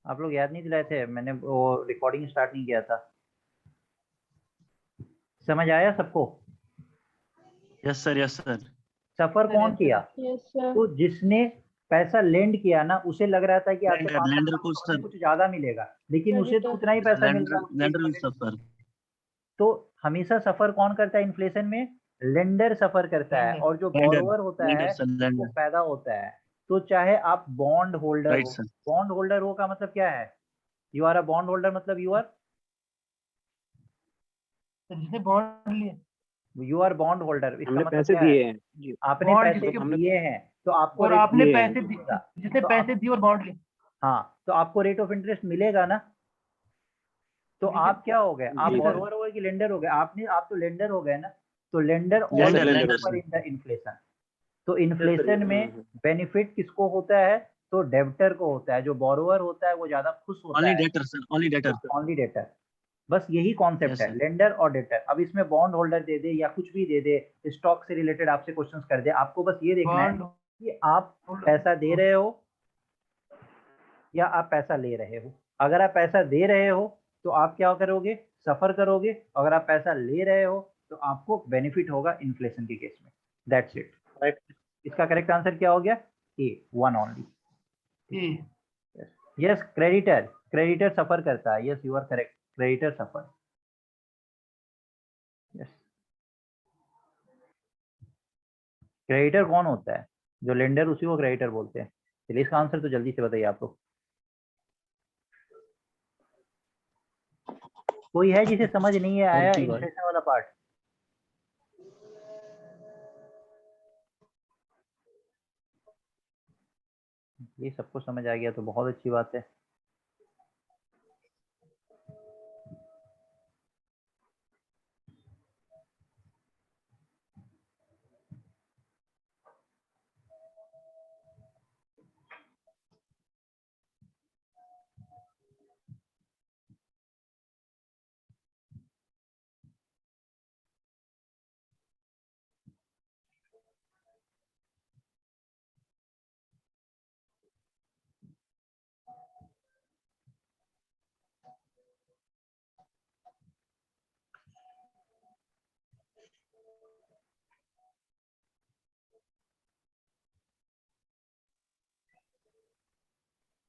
आप लोग याद नहीं दिलाए थे, मैंने वो रिकॉर्डिंग स्टार्ट नहीं किया था। समझ आया सबको? Yes sir, yes sir. Suffer कौन किया? Yes sir. तो जिसने पैसा लेंड किया ना, उसे लग रहा था कि आपके लेंडर, 5 लाख लेंडर को रुपए सर, कुछ ज्यादा मिलेगा, लेकिन उसे तो उतना ही पैसा मिल रहा है उसके लेंडर विल credit। सफर। तो हमेशा सफर कौन करता है इन्फ्लेशन में? लेंडर सफर करता है, और जो लेंडर, बोरोवर होता लेंडर है सर, उसको लेंडर। फायदा होता है। तो चाहे आप बॉन्ड होल्डर राइट हो, सर। बॉन्ड होल्डर हो का मतलब क्या है? You are a bond holder, मतलब जिसने बॉन्ड लिए, यू आर बॉन्ड होल्डर, इसका हमने मतलब पैसे क्या है? दिए हैं जी। आपने बॉन्ड पैसे जिसके हमने दिए हैं तो आपको और रेट आपने दिए हैं। पैसे मिलेगा। जिसने तो पैसे दिए और बॉन्ड लिए। हाँ, तो आपको रेट ऑफ इंटरेस्ट मिलेगा ना। तो ठीक है। आप क्या हो गए? आप जी सर। बोरोवर हो गए कि लेंडर हो गए? आप तो लेंडर हो गए ना। तो lender Yes, sir, always lender हो सफर गए। In the inflation. तो इन्फ्लेशन में हम्म। बेनिफिट किसको होता है? तो डेब्टर को होता है। जो बोरोवर होता है वो ज्यादा खुश होता ओनली है। Debtor sir, only debtor. Only debtor. बस यही कॉन्सेप्ट यस है, सर। लेंडर और डेटर। अब इसमें बॉन्ड होल्डर दे दे या कुछ भी दे दे, स्टॉक से रिलेटेड आपसे क्वेश्चंस कर दे, आपको बस ये देखना है बॉन्ड कि आप पैसा दे रहे हो या आप पैसा ले रहे हो। अगर आप पैसा दे रहे हो तो आप क्या करोगे? सफर करोगे। अगर आप पैसा ले रहे हो तो आपको बेनिफिट होगा इन्फ्लेशन के केस में। That's it. Right. इसका करेक्ट आंसर क्या हो गया? A, one only. A. Yes, creditor, creditor suffer करता है। Yes, you are correct, creditor suffer. Yes. Creditor कौन होता है? जो लेंडर, उसी को क्रेडिटर बोलते हैं। चलिए इसका आंसर तो जल्दी से बताइए आप लोग। कोई है जिसे समझ नहीं आया और इन्फ्लेशन वाला पार्ट? ये सबको समझ आ गया तो बहुत अच्छी बात है।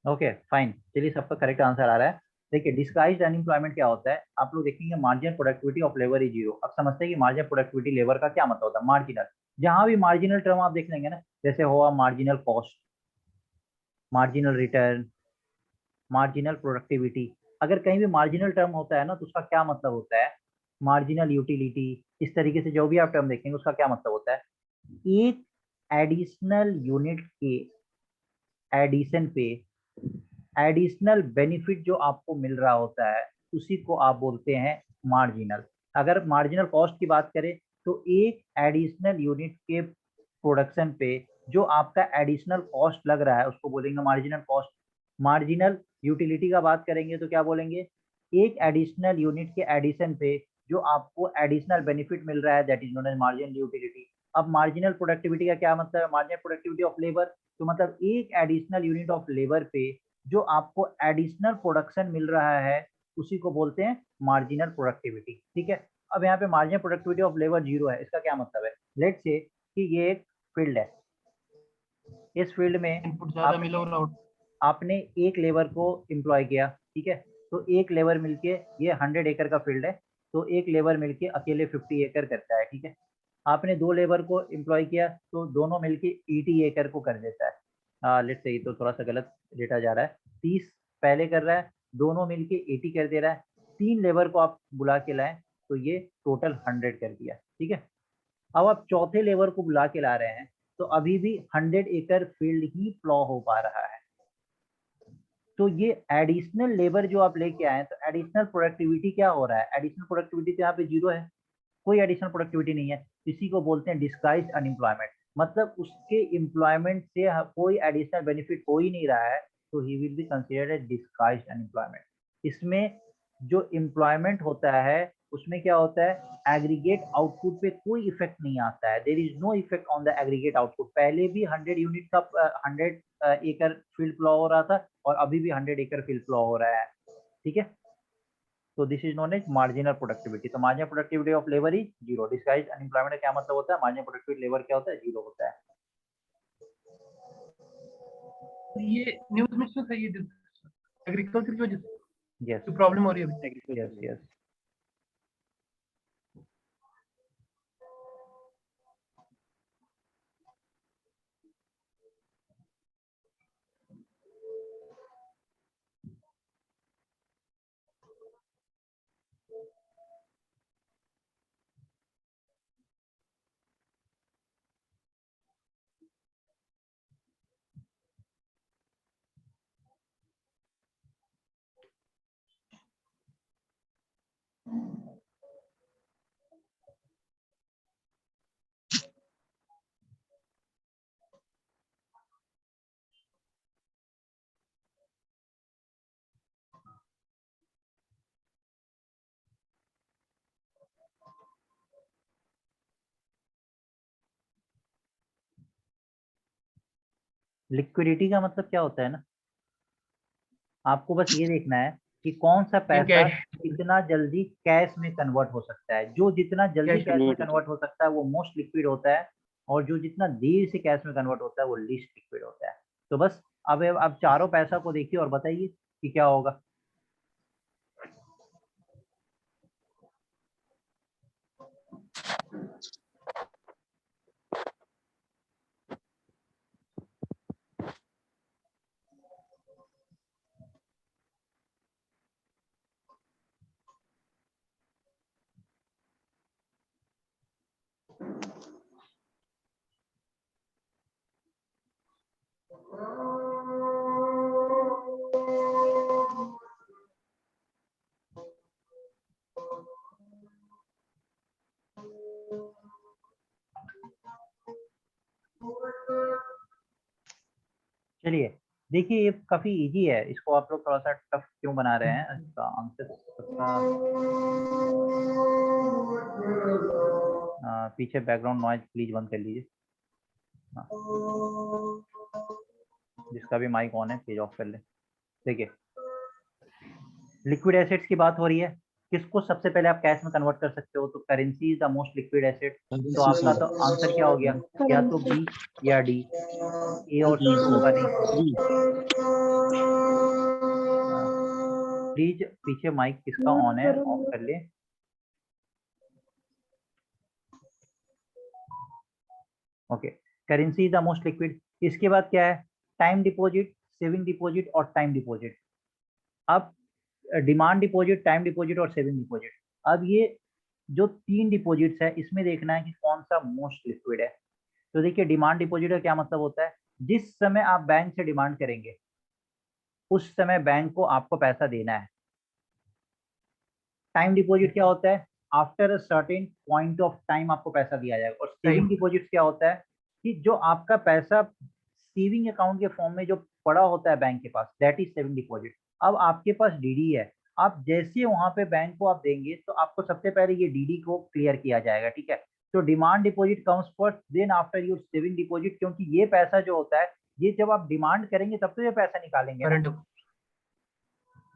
ओके फाइन, चलिए सबका करेक्ट आंसर आ रहा है। देखिए डिस्गाइज्ड अनएम्प्लॉयमेंट क्या होता है, आप लोग देखेंगे marginal productivity of labour is zero. अब समझते हैं कि मार्जिनल प्रोडक्टिविटी लेबर का क्या मतलब होता है। मार्जिनल, जहां भी मार्जिनल टर्म आप देख लेंगे ना, जैसे हुआ marginal cost, marginal return, marginal productivity. अगर कहीं भी मार्जिनल टर्म होता है ना, तो उसका क्या मतलब होता है? मार्जिनल यूटिलिटी, इस तरीके से जो भी आप टर्म देखेंगे उसका क्या मतलब होता है? एक एडिशनल यूनिट के एडिशन पे एडिशनल बेनिफिट जो आपको मिल रहा होता है, उसी को आप बोलते हैं मार्जिनल। अगर मार्जिनल कॉस्ट की बात करें तो एक एडिशनल यूनिट के प्रोडक्शन पे जो आपका एडिशनल कॉस्ट लग रहा है उसको बोलेंगे मार्जिनल कॉस्ट। मार्जिनल यूटिलिटी का बात करेंगे तो क्या बोलेंगे? एक एडिशनल यूनिट के एडिशन पे जो आपको एडिशनल बेनिफिट मिल रहा है, that is known as marginal utility. अब मार्जिनल प्रोडक्टिविटी का क्या मतलब है? मार्जिनल प्रोडक्टिविटी ऑफ लेबर, तो मतलब एक एडिशनल यूनिट ऑफ लेबर पे जो आपको एडिशनल प्रोडक्शन मिल रहा है, उसी को बोलते हैं मार्जिनल प्रोडक्टिविटी। ठीक है। अब यहाँ पे marginal productivity of labour zero है, इसका क्या मतलब है? लेट्स से कि ये एक फील्ड है, इस फील्ड में इनपुट ज्यादा आपने मिला और आउट। आपने एक लेबर को एम्प्लॉय किया, ठीक है। तो एक लेबर मिलके, ये 100 एकड़ का फील्ड है, तो एक लेबर मिलके अकेले 50 एकड़ करता है, ठीक है। आपने दो लेबर को एम्प्लॉय किया तो दोनों मिलके 80 एकड़ को कर देता है। लेट्स से तो थोड़ा सा गलत डेटा जा रहा है। 30 पहले कर रहा है, दोनों मिलके 80 कर दे रहा है। 3 लेबर को आप बुला के लाए तो ये टोटल 100 कर दिया, ठीक है। अब आप चौथे लेबर को बुला के ला रहे हैं तो अभी भी 100 एकड़ फील्ड ही प्लॉ हो पा रहा है। तो ये एडिशनल लेबर जो आप लेके आए, तो एडिशनल प्रोडक्टिविटी क्या हो रहा है? एडिशनल प्रोडक्टिविटी तो यहाँ पे जीरो है, कोई एडिशनल प्रोडक्टिविटी नहीं है। इसी को बोलते हैं डिस्गाइज्ड अनएम्प्लॉयमेंट। मतलब उसके एम्प्लॉयमेंट से कोई एडिशनल बेनिफिट हो ही नहीं रहा है, तो he will be considered as disguised unemployment. इसमें जो एम्प्लॉयमेंट होता है उसमें क्या होता है एग्रीगेट आउटपुट पे कोई इफेक्ट नहीं आता है, there is no effect on the aggregate output. पहले भी 100 यूनिट का 100 एकड़ फील्ड फ्लो हो रहा था और अभी भी 100 एकड़ फील्ड फ्लो हो रहा है, ठीक है। तो this is known as marginal productivity. तो marginal productivity of labour is zero. Disguised unemployment का क्या मतलब होता है, मार्जिनल प्रोडक्टिविटी लेबर क्या होता है, जीरो होता है। ये न्यूज में क्यों है, ये एग्रीकल्चर की वजह से यस जो प्रॉब्लम हो रही है अभी। Yes yes. लिक्विडिटी का मतलब क्या होता है ना, आपको बस ये देखना है कि कौन सा पैसा कैश कितना जल्दी कैश में कन्वर्ट हो सकता है। जो जितना जल्दी कैश कैश में convert होता कन्वर्ट हो सकता है वो मोस्ट लिक्विड होता है, और जो जितना देर से कैश में कन्वर्ट होता है वो लीस्ट लिक्विड होता है। तो बस अब आप चारों पैसा को देखिए और बताइए कि क्या होगा। चलिए देखिए, ये काफी इजी है, इसको आप लोग थोड़ा सा टफ क्यों बना रहे हैं, इसका आंसर पीछे बैकग्राउंड नॉइज प्लीज बंद कर लीजिए। हाँ, जिसका भी माइक ऑन है प्लीज ऑफ कर ले। देखिए लिक्विड एसेट्स की बात हो रही है, किसको सबसे पहले आप कैश में कन्वर्ट कर सकते हो, तो currency is the most liquid asset. तो आपका तो आंसर क्या हो गया, या तो बी या डी, ए और सी तो होगा नहीं। प्लीज पीछे माइक किसका ऑन है ऑफ कर ले। Okay, currency is the most liquid. इसके बाद क्या है, टाइम डिपॉजिट, सेविंग डिपॉजिट और टाइम डिपॉजिट। अब डिमांड डिपॉजिट, टाइम डिपॉजिट और सेविंग डिपॉजिट, अब ये जो तीन डिपॉजिट्स है इसमें देखना है कि कौन सा मोस्ट लिक्विड है। तो देखिए डिमांड डिपॉजिट का क्या मतलब होता है, जिस समय आप बैंक से डिमांड करेंगे उस समय बैंक को आपको पैसा देना है। टाइम डिपॉजिट क्या होता है, after a certain point of time आपको पैसा दिया जाएगा। और सेविंग डिपॉजिट क्या होता है कि जो आपका पैसा सेविंग अकाउंट के फॉर्म में जो पड़ा होता है बैंक के पास, दैट इज सेविंग डिपॉजिट। अब आपके पास डीडी है, आप जैसे वहां पे बैंक को आप देंगे तो आपको सबसे पहले ये डीडी को क्लियर किया जाएगा, ठीक है। तो demand deposit comes first then after your saving deposit, क्योंकि ये पैसा जो होता है ये जब आप डिमांड करेंगे तब तो ये पैसा निकालेंगे ना। करंट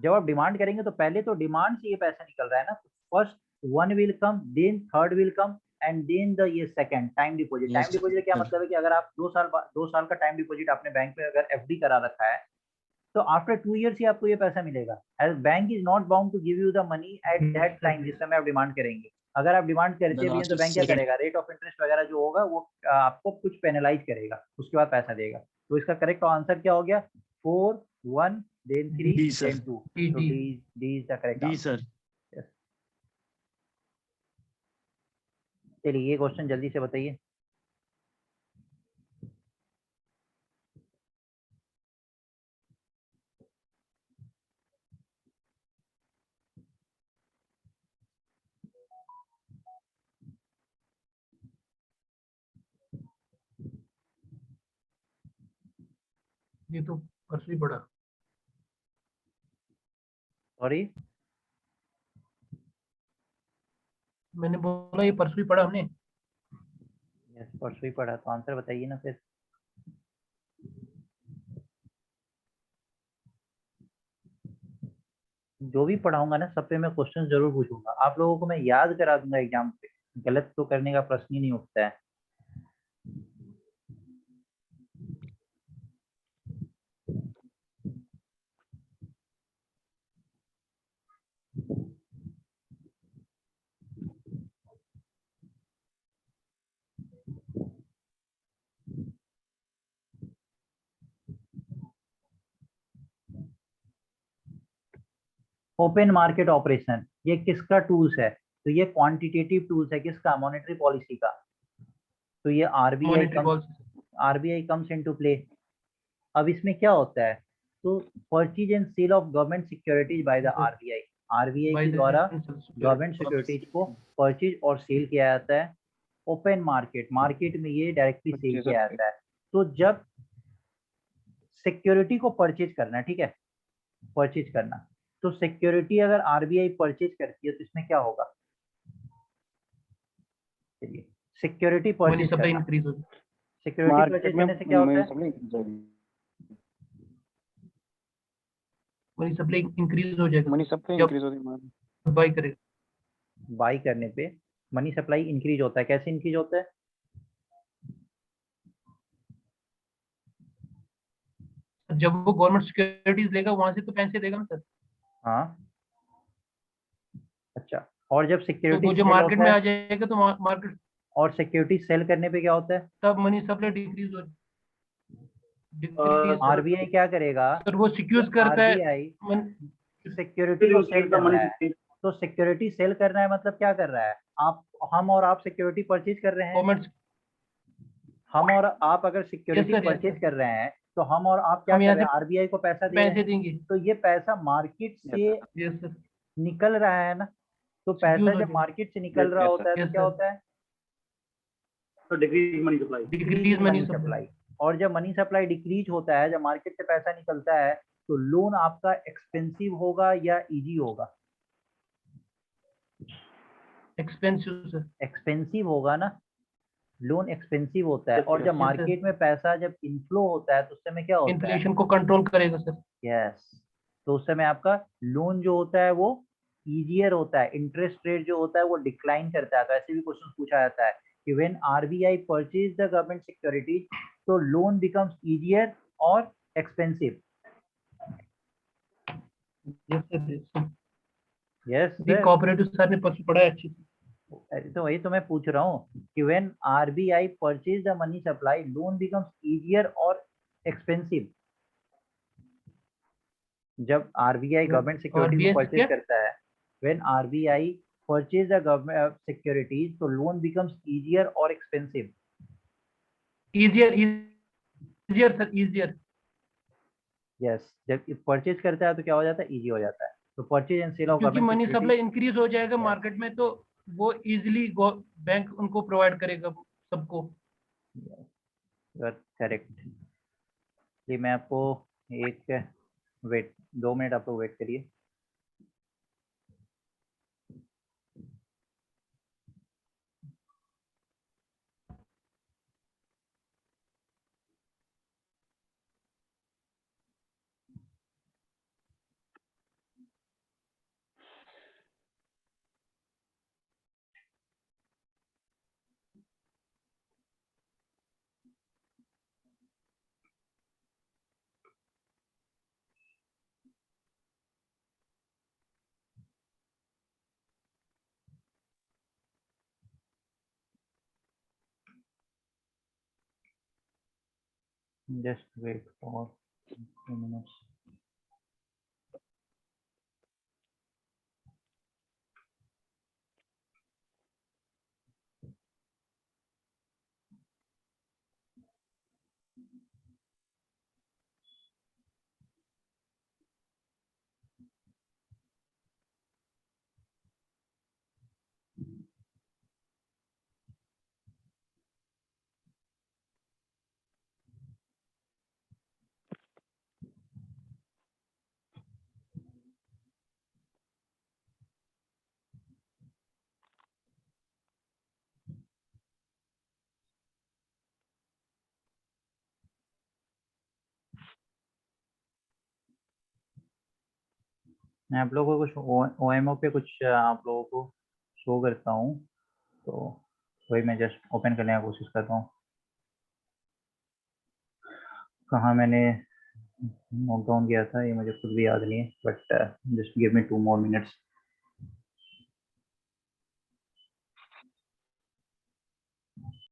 जब आप डिमांड करेंगे तो पहले तो डिमांड से ये पैसा निकल रहा है ना। First one will come, then third will come, and then the ये second time deposit. Time deposit क्या मतलब है कि अगर आप 2 साल का टाइम डिपॉजिट आपने बैंक में अगर एफडी करा रखा है तो आफ्टर 2 इयर्स ही आपको ये पैसा मिलेगा। As bank is not bound to give you the money at that time जिस समय आप डिमांड करेंगे। अगर आप डिमांड करते भी हैं तो बैंक क्या करेगा, रेट ऑफ इंटरेस्ट वगैरह जो होगा वो आपको कुछ पेनलाइज करेगा, उसके बाद पैसा देगा। तो इसका करेक्ट आंसर क्या हो गया, 4 1 then 3 D, sir. then 2। So D is the correct D, answer। sir. Yes। चलिए ये क्वेश्चन जल्दी से बताइए। ये तो असली बड़ा सॉरी, मैंने बोला ये परसों ही पढ़ा हमने। यस, परसों ही पढ़ा, तो आंसर बताइए ना फिर। जो भी पढ़ाऊंगा ना सब पे मैं क्वेश्चन जरूर पूछूंगा, आप लोगों को मैं याद करा दूंगा एग्जाम पे, गलत तो करने का प्रश्न ही नहीं उठता है। ओपन मार्केट ऑपरेशन ये किसका टूल्स है? तो ये क्वांटिटेटिव टूल्स है, किसका? मॉनेटरी पॉलिसी का। तो ये monetary policy. RBI comes into play. अब इसमें क्या होता है? तो purchase and sale of government securities by the RBI. RBI by के द द्वारा गवर्नमेंट सिक्योरिटीज को परचेज और सेल किया जाता है। ओपन मार्केट, मार्केट में ये डायरेक्टली सेल किया जाता है। तो जब सिक्योरिटी को परचेज करना है, ठीक है, परचेज करना, तो सिक्योरिटी अगर आरबीआई परचेज करती है तो इसमें क्या होगा? चलिए, सिक्योरिटी मनी परचेज सप्लाई करना, इंक्रीज होगी। सिक्योरिटी मार्केट परचेज में करने से क्या होता मनी है? सप्लाई इंक्रीज होगी। मनी सप्लाई इंक्रीज हो जाएगा मनी सप्लाई जब इंक्रीज होगी मार्केट। बाई करेगा। बाई करने पे मनी सप्लाई इंक्रीज होता है। कैसे इंक्रीज होता है? जब वो गवर्नमेंट सिक्योरिटीज लेगा वहां से तो पैसे देगा ना सर। हाँ, अच्छा, और जब तो सिक्योरिटी वो जो सेल मार्केट होता में है, आ जाएगा तो मार्केट और सिक्योरिटी सेल करने पे क्या होता है? तब मनी सप्लाई डिक्रीज। आरबीआई क्या करेगा? सर वो कि सिक्योर करता है आरबीआई सिक्योरिटी को सेल कर रहा है, तो सिक्योरिटी सेल करना है मतलब क्या कर रहा है? आप, हम और आप सिक्योरिटी परचेज कर रहे हैं। गवर्नमेंट। हम और आप अगर yes security sir, yes purchase sir. कर रहे हैं तो हम और आप क्या हम कर यहाँ रहे से हैं? आरबीआई को पैसा दे रहे पैसे हैं। देंगे। तो ये पैसा मार्केट से यस सर। निकल रहा है ना। तो पैसा यूज हो जब जाएगा। मार्केट से निकल रहा होता है तो यस क्या सर। होता है? तो decrease money supply. Decrease decrease in money money supply. Supply. और जब मनी सप्लाई डिक्रीज होता है, जब मार्केट से पैसा निकलता है, तो लोन आपका एक्सपेंसिव होगा या इजी होगा? Expensive sir. एक्सपेंसिव होगा ना, लोन एक्सपेंसिव होता है। और जब यस सर। मार्केट में पैसा जब इनफ्लो होता है तो उस समय क्या होता है? इन्फ्लेशन को कंट्रोल करेगा सर। यस, तो उस समय आपका लोन जो होता है वो इजियर होता है, इंटरेस्ट रेट जो होता है वो डिक्लाइन करता है। तो ऐसे भी क्वेश्चन पूछा जाता है कि when RBI purchase the government securities, तो लोन बिकम्स इजियर और एक्सपेंसिव। Yes sir. यस ये सर। कोऑपरेटिव सर ने परसों पढ़ा है अच्छी से। तो वही तो मैं पूछ रहा हूँ कि when RBI purchase the money supply, loan becomes easier और एक्सपेंसिव। जब आरबीआई गवर्नमेंट और सिक्योरिटी को बीएस परचेज क्या? करता है, when RBI purchase the government securities, तो लोन बिकम्स इजियर और expensive. Easier, easier sir, easier. Yes, जब परचेज करता है तो क्या हो जाता है? इजी हो जाता है। तो परचेज एंड सेल ऑफ क्योंकि government money security. Supply increase हो जाएगा यस, मार्केट में तो वो इजिली बैंक उनको प्रोवाइड करेगा सबको। You are correct. जी, मैं आपको एक, वेट, 2 मिनट आप लोग वेट करिए। Just wait for 2 minutes. मैं आप लोगों को कुछ OMO पे कुछ आप लोगों को शो करता हूँ, तो वही मैं जस्ट ओपन करने की कोशिश करता हूँ। कहाँ मैंने नोट डाउन किया था ये मुझे खुद भी याद नहीं है, but just give me 2 more minutes।